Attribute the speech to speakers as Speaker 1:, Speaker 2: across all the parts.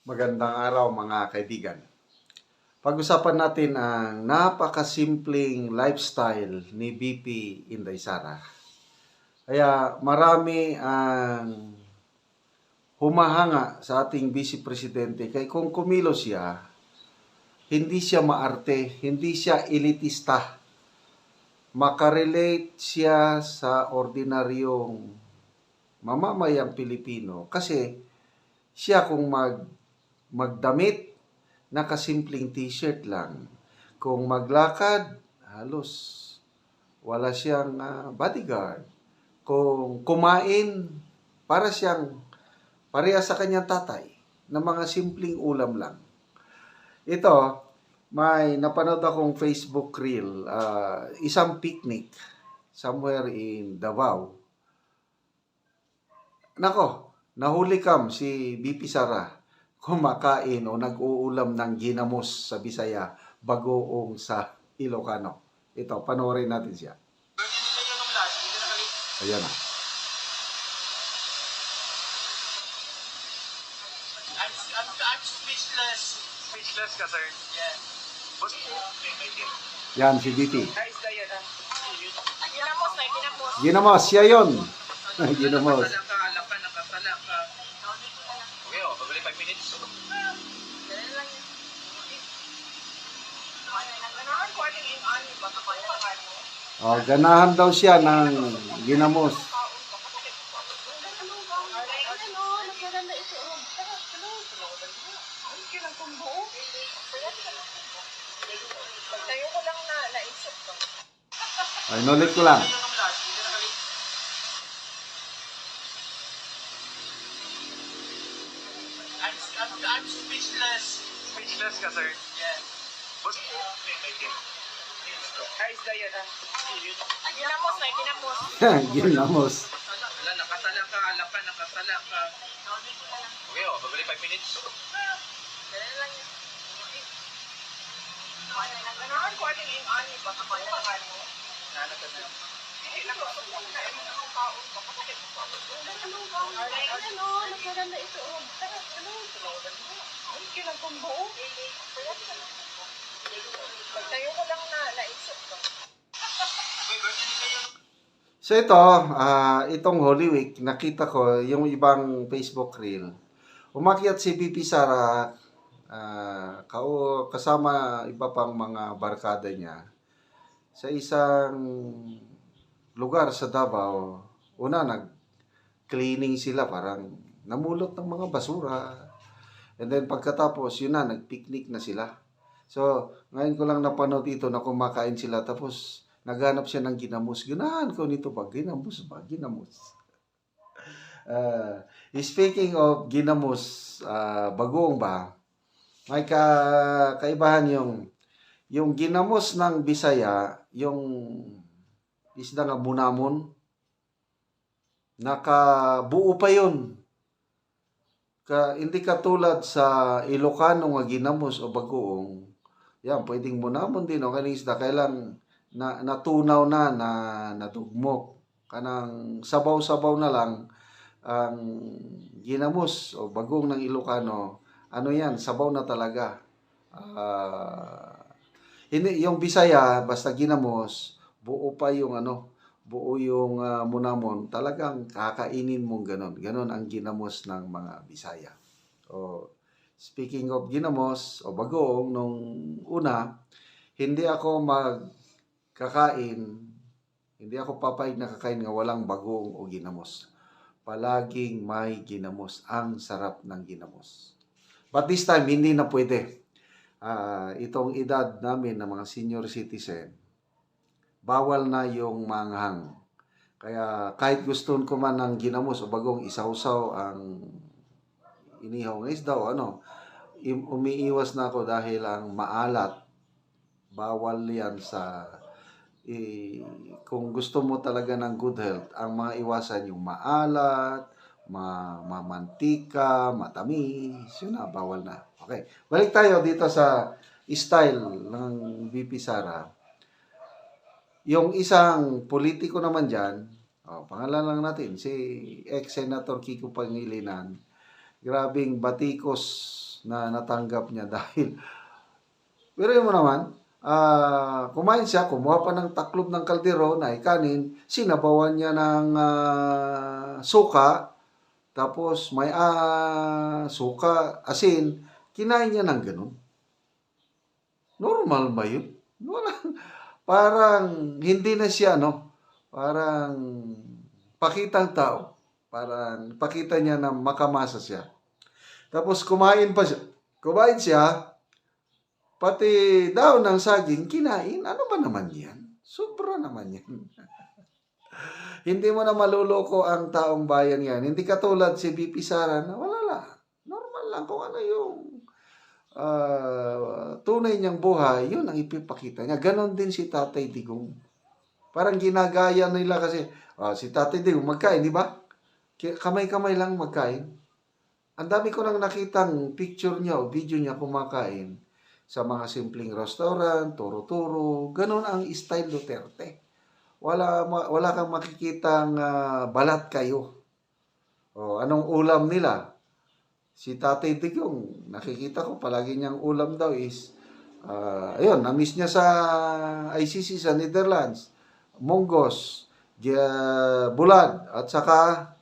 Speaker 1: Magandang araw mga kaibigan. Pag-usapan natin ang napakasimpleng lifestyle ni BP Inday Sara. Kaya marami ang humahanga sa ating Vice Presidente kay kung kumilos siya, hindi siya maarte, hindi siya elitista. Makarelate siya sa ordinaryong mamamayang Pilipino kasi siya kung magdamit, nakasimpleng t-shirt lang. Kung maglakad, halos wala siyang bodyguard. Kung kumain, pareha sa kanyang tatay na mga simpleng ulam lang. Ito, may napanood akong Facebook reel, isang picnic somewhere in Davao. Nako, nahuli kam si BP Sara kumakain o nag-uulam ng ginamos sa Bisaya, bagoong sa Ilocano. Ito, panoorin natin siya. Ayan na.
Speaker 2: I'm speechless. Speechless ka, sir? Yeah.
Speaker 1: Yan, si BP.
Speaker 2: Guys, Dayan,
Speaker 3: Ginamos na, ginamos.
Speaker 1: Ginamos, siya yun. Ginamos.
Speaker 2: Nakasala ka, nakasala ka. Okay, oh, pabali 5 minutes.
Speaker 3: Ganun lang yun. Ganahan ko ating in-on, ba? Kapalakan mo.
Speaker 1: Oh, ganahan daw siya ng ginamos.
Speaker 3: Nagaganda ito. Kilang kong buo. Pagtayo ko lang na naisip ko.
Speaker 1: Ay, nulit ko lang.
Speaker 2: I'm speechless. Speechless ka, sir? Yeah. Guys, Dayan,
Speaker 3: Ginamos na, ginamos.
Speaker 1: Ginamos.
Speaker 2: wala, nakasala ka, nakasala ka. Okay, oh, pabali 5 minutes.
Speaker 3: Ganun lang yun. Ganahan ko ating in-on, ba? Kapalakan mo.
Speaker 2: Nana ka na.
Speaker 3: Nagaganda ito. Kilang kong buo. Pagtayo ko lang na naisip ko.
Speaker 1: So ito, itong Holy Week, nakita ko yung ibang Facebook reel. Umakyat si BP Sara, kasama iba pang mga barkada niya sa isang lugar sa Davao. Una, nag-cleaning sila, parang namulot ng mga basura. And then pagkatapos, yun na, nag-picnic na sila. So, ngayon ko lang napanood ito na kumakain sila, tapos naghanap siya ng ginamos. Ganahan ko nito ba? Ginamos ba? Ginamos. Speaking of ginamos, bagoong ba? May kaibahan yung ginamos ng Bisaya, yung isda nga bunamon, nakabuo pa yun. Hindi katulad sa Ilocano nga ginamos o bagoong, yan, pwedeng bunamon din o kaning isda, kailan natunaw na nadugmok. Kanang sabaw-sabaw na lang ang ginamos o bagong ng Ilocano. Ano yan, sabaw na talaga. Hindi, yung Bisaya, basta ginamos, buo pa yung buo yung munamon, talagang kakainin mong ganon. Ganon ang ginamos ng mga Bisaya. Speaking of ginamos o bagoong, nung una, hindi ako hindi ako papayag na kakain nga walang bagoong o ginamos. Palaging may ginamos. Ang sarap ng ginamos. But this time, hindi na pwede. Itong edad namin ng mga senior citizen, bawal na yung manghang. Kaya kahit gusto ko man ng ginamos o bagong isawsaw ang inihaw ng isda o umiiwas na ako dahil ang maalat, bawal yan kung gusto mo talaga ng good health, ang mga iwasan yung maalat, mamantika, matamis, yun na, bawal na. Okay, balik tayo dito sa style ng BP Sara. Yung isang politiko naman dyan, pangalan lang natin, si ex-senator Kiko Pangilinan, grabing batikos na natanggap niya dahil pero yun mo naman, kumain siya, kumuha pa ng taklob ng kaldero na ikanin, sinabawan niya ng suka, tapos may suka, asin, kinain niya ng ganun. Normal ba yun? Wala. Parang hindi na siya, no? Parang pakitang tao. Parang pakita niya na makamasa siya. Tapos kumain siya, pati daw ng saging, kinain. Ano ba naman yan? Sobra naman yan. Hindi mo na maluloko ang taong bayan yan. Hindi katulad si BP Sara na wala lang. Normal lang kung ano yung tunay niyang buhay, yun ang ipipakita niya. Ganon din si Tatay Digong. Parang ginagaya nila kasi, si Tatay Digong magkain, di ba? Kamay-kamay lang magkain. Ang dami ko nang nakitang picture niya o video niya kumakain sa mga simpleng restaurant, turo-turo. Ganon ang style Duterte. Wala kang makikitang balat kayo. O, anong ulam nila? Si Tatay Digong, nakikita ko palagi niyang ulam daw is, ayun, na-miss niya sa ICC sa Netherlands. Monggos, bulad, at saka,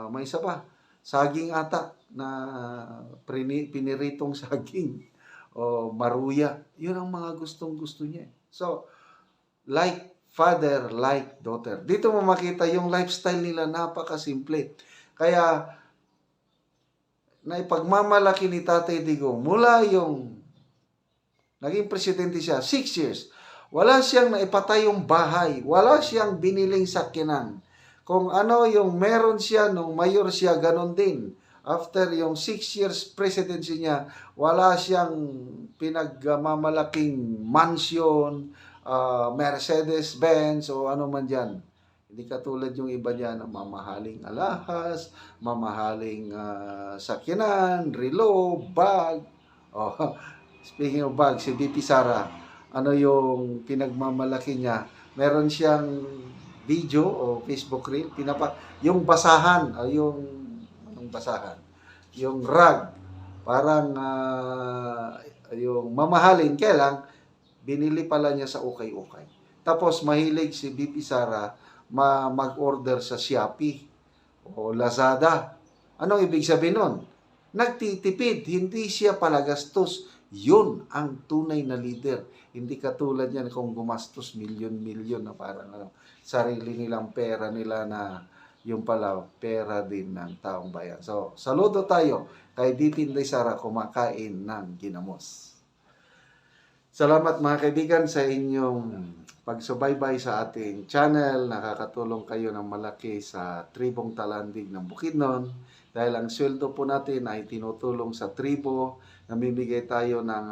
Speaker 1: may isa pa, saging ata na piniritong saging o maruya. Yun ang mga gustong-gusto niya. So, like father, like daughter. Dito mo makita yung lifestyle nila, napakasimple. Kaya, naipagmamalaki ni Tatay Digong mula yung naging presidente siya, 6 years. Wala siyang naipatayong bahay. Wala siyang biniling sakyanan. Kung ano yung meron siya nung mayor siya, ganon din. After yung 6 years presidency niya, wala siyang pinagmamalaking mansion, Mercedes-Benz o ano man dyan. Hindi katulad yung iba dyan na mamahaling alahas, mamahaling sakyanan, relo, bag. Oh, speaking of bag, si BP Sara, ano yung pinagmamalaki niya? Meron siyang video o Facebook reel, yung basahan, yung basahan, yung rag, parang yung mamahalin, kaya lang, binili pala niya sa ukay-ukay. Tapos mahilig si BP Sara mag-order sa Shopee o Lazada. Anong ibig sabihin nun? Nagtitipid, hindi siya palagastos. Yun ang tunay na leader. Hindi katulad yan kung gumastos milyon-milyon na parang sarili nilang pera nila na yung pala pera din ng taong bayan. So, saludo tayo kay BP Inday Sara kumakain ng ginamos. Salamat mga kaibigan sa inyong pagsubaybay sa ating channel. Nakakatulong kayo ng malaki sa tribong Talandig ng Bukidnon. Dahil ang sweldo po natin ay tinutulong sa tribo. Namimigay tayo ng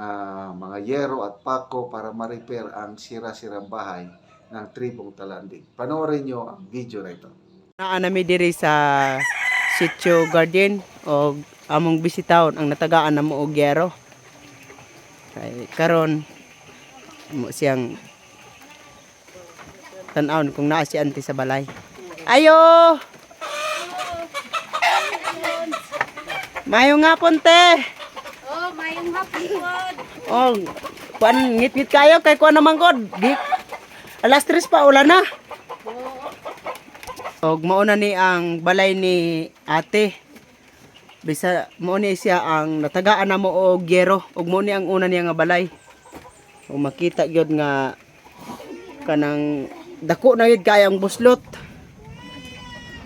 Speaker 1: mga yero at pako para ma-repair ang sira-sirang bahay ng tribong Talandig. Panoorin nyo ang video na ito.
Speaker 4: Naanami diri sa Sitio Garden o among bisitahon ang natagaan na mo og yero. Kay karon mo siyang tan-aon kung naa si auntie sa balay. Ayo! Mayong hapon te.
Speaker 3: Oh, mayong hapon.
Speaker 4: Oh, kuan ngit-ngit kayo kay kuan naman god. Di alas 3 pa ulan na. Og mauna ni ang balay ni ate. Bisa mo ni siya ang natagaan na mo og yero. Og mo ni ang una niya nga balay. O makita gyud nga kanang dako na gyud kay ang buslot.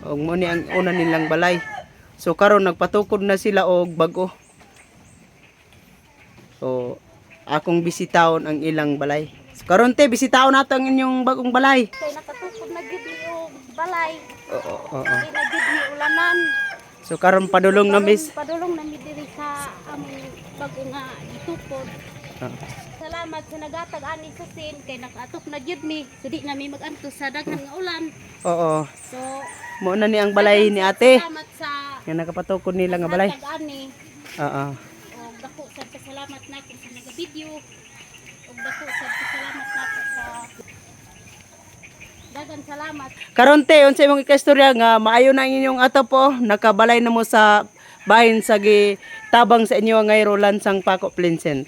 Speaker 4: Og mo ni ang una nilang balay. So karon nagpatukod na sila og bag-o. So akong bisitahon ang ilang balay. So karon te bisitahon nato ang inyong bagong balay.
Speaker 3: Kay nakatukod na gid ni og balay.
Speaker 4: Oo.
Speaker 3: Kay na gid ni ulanan.
Speaker 4: So karon padulong na mis.
Speaker 3: Padulong na mi diri sa among bago nga gitukod. Salamat sa nagatag ani sa sin kay nakatok na gyud mi. So di na mi mag-antos sa daghan nga ulan.
Speaker 4: Oo.
Speaker 3: So
Speaker 4: Mo na ni ang balay ni ate.
Speaker 3: salamat sa
Speaker 4: Nga nakapatukod nila nga balay.
Speaker 3: nagatag ani.
Speaker 4: Oo.
Speaker 3: Og dako sa pasalamat nato sa naga-video. Og dako sa pasalamat nato sa dagan salamat.
Speaker 4: Karon te unsa imong ikastorya nga maayo na ang inyong ato po nakabalay na mo sa bahin sa tabang sa inyo ngay Roland sang Paco Plincent.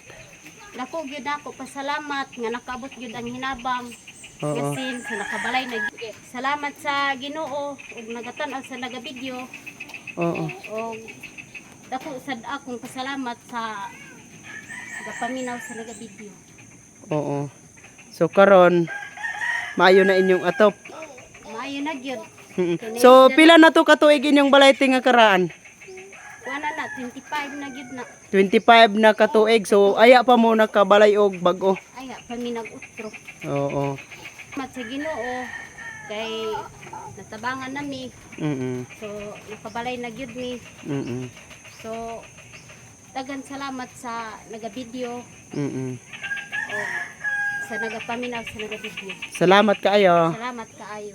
Speaker 3: Dako gyud ako pasalamat nga nakaabot gyud ang hinabang.
Speaker 4: Oo.
Speaker 3: Kasi sa nakabalay na salamat sa Ginoo ug nagatan-aw sa nagabideo
Speaker 4: Oo.
Speaker 3: ug dako sad akong pasalamat sa nagapaminaw sa nagabideo.
Speaker 4: Oo. So karon maayo na inyong atop.
Speaker 3: Maayo na gyud.
Speaker 4: So pila na to katuig inyong balay nga karaan?
Speaker 3: Kuana na 25 na gyud na.
Speaker 4: 25 na katuig. So aya pa mo nakabalay og bag-o.
Speaker 3: Aya pa mi nag-utro.
Speaker 4: Oo.
Speaker 3: Salamat sa Ginoo kay natabangan nami. So nakabalay na gyud mi. So dagan salamat sa nagabideo o sa nagapaminaw sa nagabideo.
Speaker 4: Salamat kaayo.
Speaker 3: Salamat kaayo.